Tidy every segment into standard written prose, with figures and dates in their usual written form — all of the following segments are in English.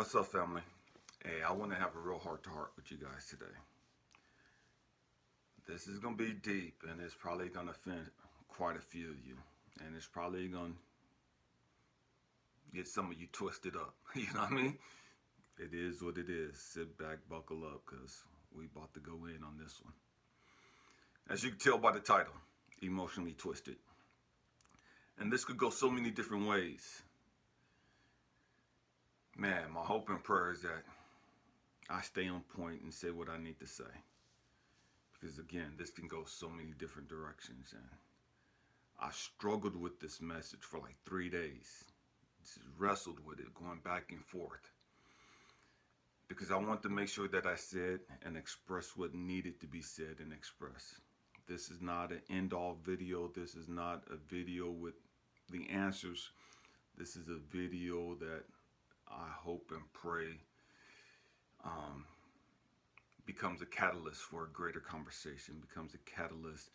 What's up, family? Hey, I want to have a real heart-to-heart with you guys today. This is going to be deep, and it's probably going to offend quite a few of you. And it's probably going to get some of you twisted up. You know what I mean? It is what it is. Sit back, buckle up, because we about to go in on this one. As you can tell by the title, Emotionally Twisted. And this could go so many different ways. Man, my hope and prayer is that I stay on point and say what I need to say. Because again, this can go so many different directions. And I struggled with this message for like 3 days. Just wrestled with it, going back and forth. Because I want to make sure that I said and expressed what needed to be said and expressed. This is not an end-all video. This is not a video with the answers. This is a video that I hope and pray becomes a catalyst for a greater conversation, becomes a catalyst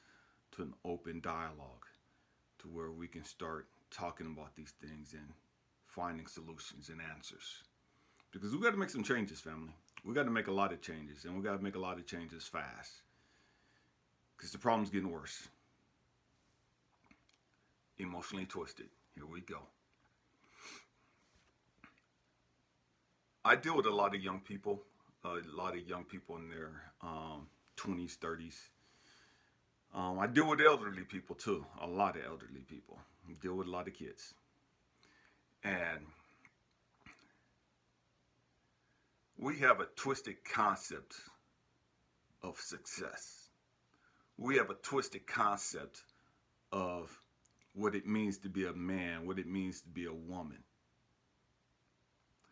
to an open dialogue, to where we can start talking about these things and finding solutions and answers. Because we got to make some changes, family. We got to make a lot of changes, and we got to make a lot of changes fast. Because the problem's getting worse. Emotionally twisted. Here we go. I deal with a lot of young people in their 20s, 30s. I deal with elderly people too, a lot of elderly people. I deal with a lot of kids. And we have a twisted concept of success. We have a twisted concept of what it means to be a man, what it means to be a woman.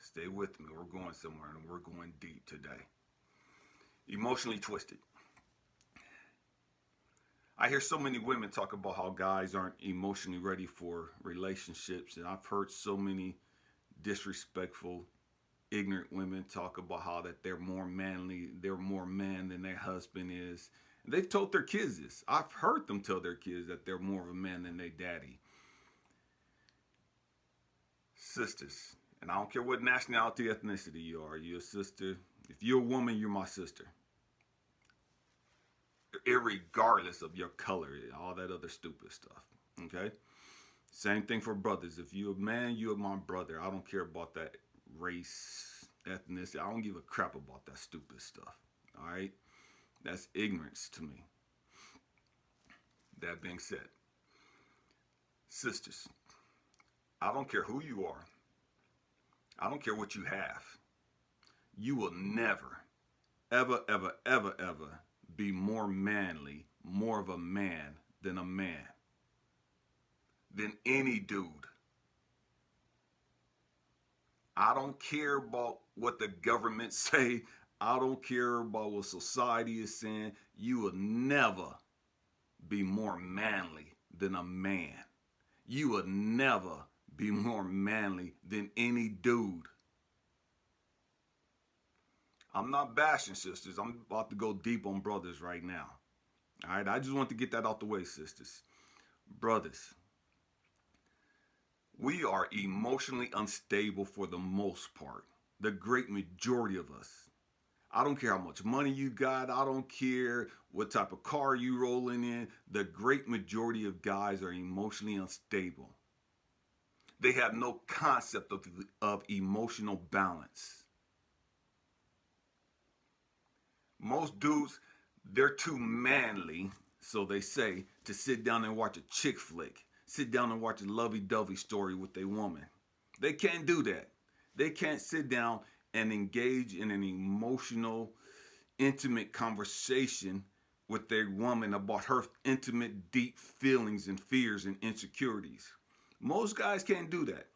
Stay with me. We're going somewhere, and we're going deep today. Emotionally twisted. I hear so many women talk about how guys aren't emotionally ready for relationships, and I've heard so many disrespectful, ignorant women talk about how that they're more manly, they're more man than their husband is. And they've told their kids this. I've heard them tell their kids that they're more of a man than their daddy. Sisters. And I don't care what nationality, ethnicity you are. You're a sister. If you're a woman, you're my sister. Irregardless of your color, all that other stupid stuff. Okay? Same thing for brothers. If you're a man, you're my brother. I don't care about that race, ethnicity. I don't give a crap about that stupid stuff. All right? That's ignorance to me. That being said, sisters, I don't care who you are. I don't care what you have. You will never, ever, ever, ever, ever be more manly, more of a man, than any dude. I don't care about what the government say. I don't care about what society is saying. You will never be more manly than a man. You will never be more manly than any dude. I'm not bashing sisters. I'm about to go deep on brothers right now. All right, I just want to get that out the way, sisters. Brothers, we are emotionally unstable for the most part. The great majority of us. I don't care how much money you got. I don't care what type of car you rolling in. The great majority of guys are emotionally unstable. They have no concept of emotional balance. Most dudes, they're too manly, so they say, to sit down and watch a chick flick. Sit down and watch a lovey-dovey story with a woman. They can't do that. They can't sit down and engage in an emotional, intimate conversation with their woman about her intimate, deep feelings and fears and insecurities. Most guys can't do that.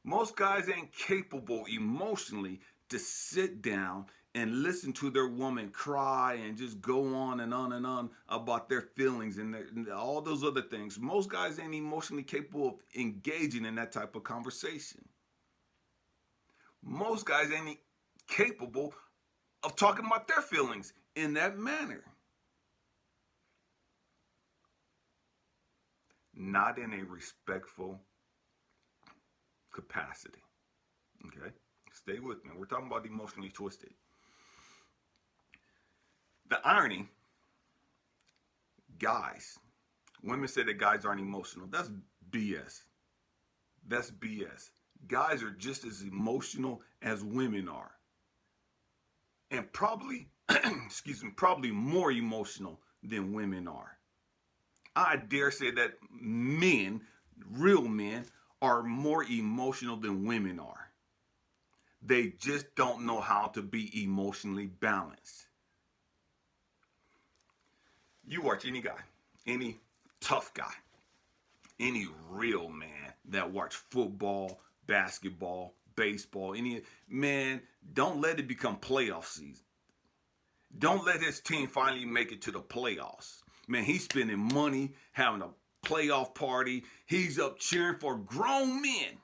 Most guys ain't capable emotionally to sit down and listen to their woman cry and just go on and on and on about their feelings and all those other things. Most guys ain't emotionally capable of engaging in that type of conversation. Most guys ain't capable of talking about their feelings in that manner. Not in a respectful capacity. Okay? Stay with me. We're talking about emotionally twisted. The irony, guys, women say that guys aren't emotional. That's BS. That's BS. Guys are just as emotional as women are. And probably, excuse me, probably more emotional than women are. I dare say that men, real men, are more emotional than women are. They just don't know how to be emotionally balanced. You watch any guy, any tough guy, any real man that watch football, basketball, baseball, any man, don't let it become playoff season. Don't let his team finally make it to the playoffs. Man, he's spending money, having a playoff party. He's up cheering for grown men.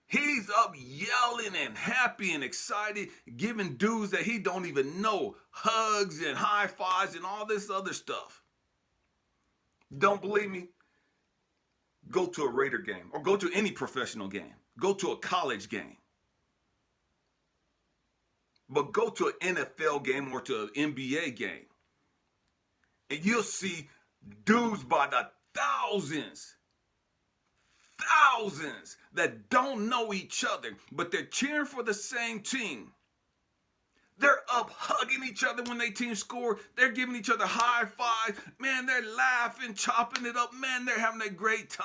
He's up yelling and happy and excited, giving dudes that he don't even know hugs and high fives and all this other stuff. Don't believe me? Go to a Raider game or go to any professional game. Go to a college game. But go to an NFL game or to an NBA game. And you'll see dudes by the thousands that don't know each other, but they're cheering for the same team. They're up hugging each other when their team score. They're giving each other high fives. Man, they're laughing, chopping it up. Man, they're having a great time.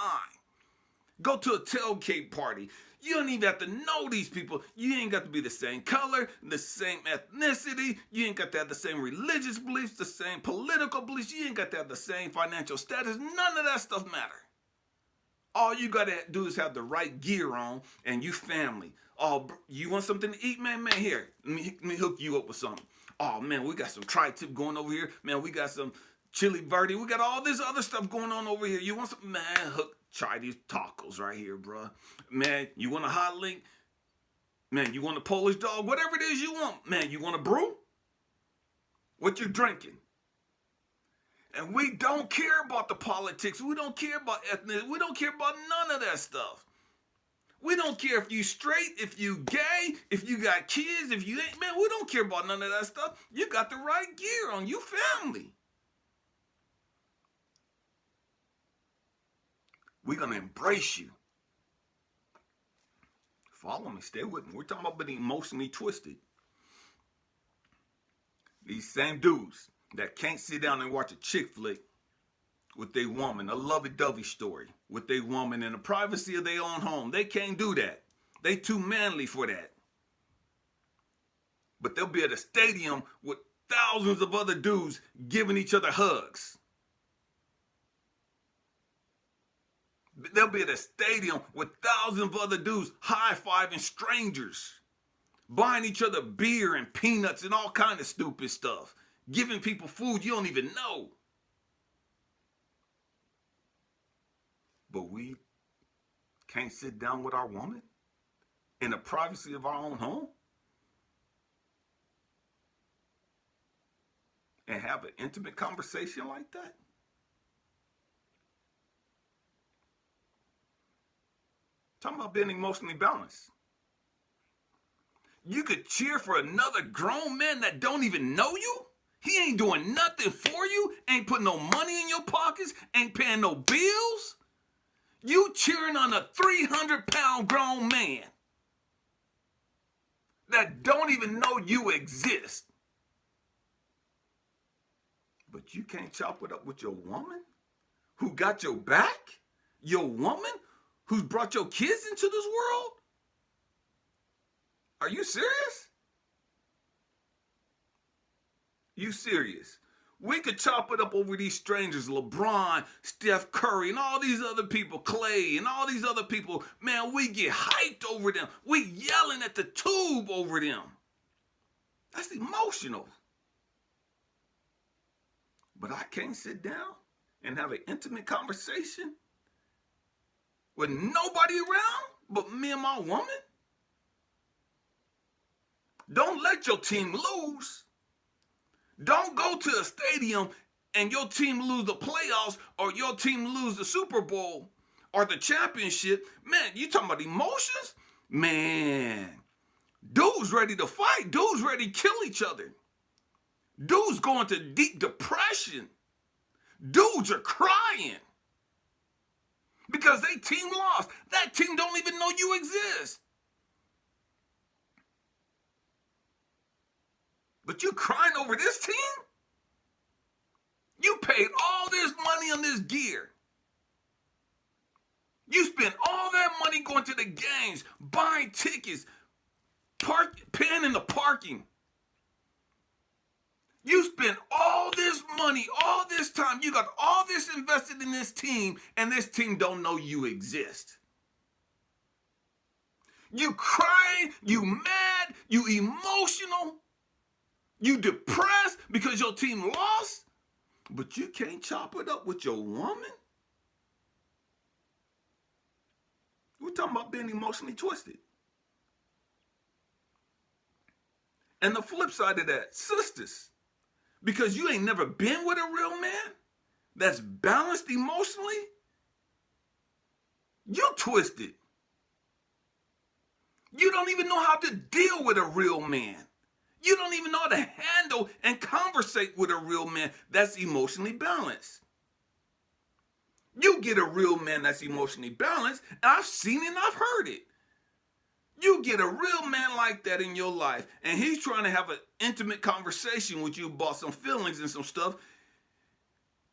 Go to a tailgate party. You don't even have to know these people. You ain't got to be the same color, the same ethnicity. You ain't got to have the same religious beliefs, the same political beliefs. You ain't got to have the same financial status. None of that stuff matter. All you got to do is have the right gear on and you family. Oh, you want something to eat, man? Man, here, let me hook you up with something. Oh, man, we got some tri-tip going over here. Man, we got some chili verde. We got all this other stuff going on over here. You want something? Man, try these tacos right here, bro. Man, you want a hot link? Man, you want a Polish dog? Whatever it is you want. Man, you want a brew? What you drinking? And we don't care about the politics. We don't care about ethnicity. We don't care about none of that stuff. We don't care if you straight, if you gay, if you got kids, if you ain't. Man, we don't care about none of that stuff. You got the right gear on. You family. We're going to embrace you. Follow me. Stay with me. We're talking about being emotionally twisted. These same dudes that can't sit down and watch a chick flick with their woman, a lovey-dovey story with their woman in the privacy of their own home. They can't do that. They too manly for that. But they'll be at a stadium with thousands of other dudes giving each other hugs. They'll be at a stadium with thousands of other dudes high-fiving strangers, buying each other beer and peanuts and all kind of stupid stuff, giving people food you don't even know. But we can't sit down with our woman in the privacy of our own home and have an intimate conversation like that? Talking about being emotionally balanced. You could cheer for another grown man that don't even know you. He ain't doing nothing for you, ain't putting no money in your pockets, ain't paying no bills. You cheering on a 300-pound grown man that don't even know you exist. But you can't chop it up with your woman who got your back? Your woman who's brought your kids into this world? Are you serious? You serious? We could chop it up over these strangers, LeBron, Steph Curry, and all these other people, Clay, and all these other people. Man, we get hyped over them. We yelling at the tube over them. That's emotional. But I can't sit down and have an intimate conversation with nobody around but me and my woman? Don't let your team lose. Don't go to a stadium and your team lose the playoffs or your team lose the Super Bowl or the championship. Man, you talking about emotions? Man, dudes ready to fight. Dudes ready to kill each other. Dudes going to deep depression. Dudes are crying because they team lost. That team don't even know you exist. But you crying over this team? You paid all this money on this gear. You spent all that money going to the games, buying tickets, paying in the parking. You spent all this money, all this time. You got all this invested in this team, and this team don't know you exist. You crying, you mad, you emotional, you depressed because your team lost, but you can't chop it up with your woman? We're talking about being emotionally twisted. And the flip side of that, sisters, because you ain't never been with a real man that's balanced emotionally, you twisted. You don't even know how to deal with a real man. You don't even know how to handle and conversate with a real man that's emotionally balanced. You get a real man that's emotionally balanced, and I've seen it and I've heard it. You get a real man like that in your life, and he's trying to have an intimate conversation with you about some feelings and some stuff,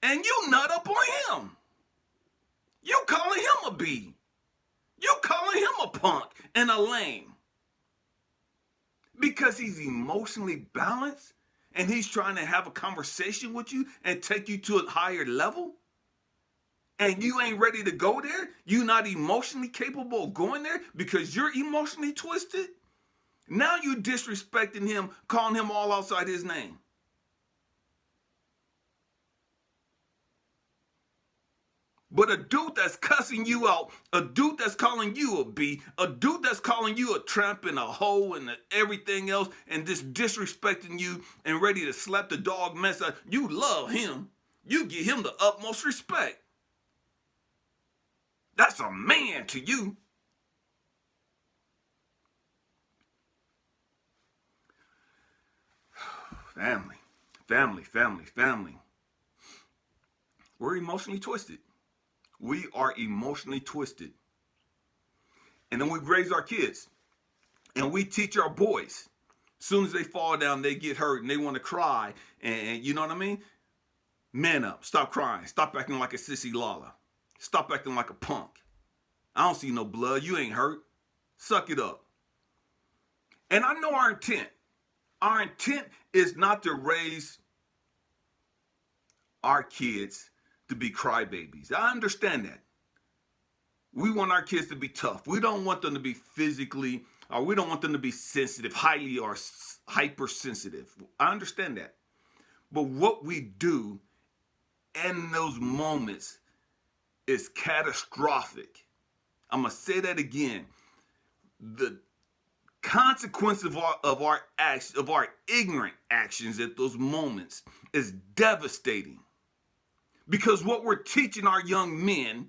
and you nut up on him. You calling him a B. You calling him a punk and a lame. Because he's emotionally balanced, and he's trying to have a conversation with you and take you to a higher level, and you ain't ready to go there, you're not emotionally capable of going there because you're emotionally twisted, now you're disrespecting him, calling him all outside his name. But a dude that's cussing you out, a dude that's calling you a B, a dude that's calling you a tramp and a hoe and everything else, and just disrespecting you and ready to slap the dog mess out, you love him. You give him the utmost respect. That's a man to you. Family, family, family, family. We're emotionally twisted. We are emotionally twisted. And then we raise our kids and we teach our boys. As soon as they fall down, they get hurt and they want to cry. And you know what I mean? Man up. Stop crying. Stop acting like a sissy lala. Stop acting like a punk. I don't see no blood. You ain't hurt. Suck it up. And I know our intent. Our intent is not to raise our kids to be crybabies. I understand that. We want our kids to be tough. We don't want them to be physically, or we don't want them to be sensitive, highly or hypersensitive. I understand that. But what we do in those moments is catastrophic. I'm going to say that again. The consequence of our actions, of our ignorant actions at those moments is devastating. Because what we're teaching our young men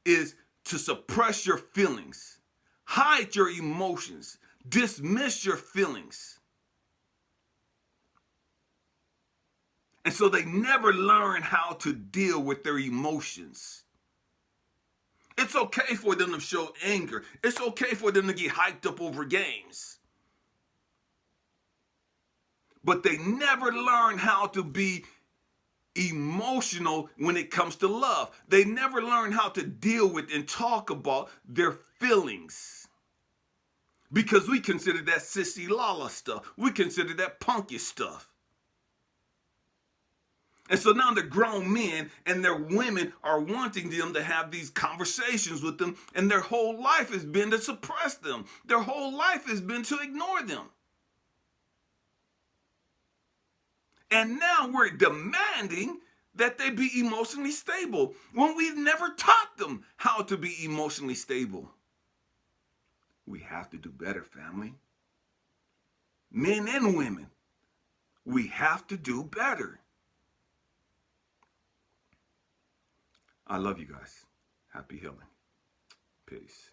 is to suppress your feelings, hide your emotions, dismiss your feelings. And so they never learn how to deal with their emotions. It's okay for them to show anger. It's okay for them to get hyped up over games. But they never learn how to be emotional when it comes to love. They never learn how to deal with and talk about their feelings. Because we consider that sissy lala stuff. We consider that punky stuff. And so now the grown men and their women are wanting them to have these conversations with them, and their whole life has been to suppress them. Their whole life has been to ignore them. And now we're demanding that they be emotionally stable when we've never taught them how to be emotionally stable. We have to do better, family. Men and women, we have to do better. I love you guys. Happy healing. Peace.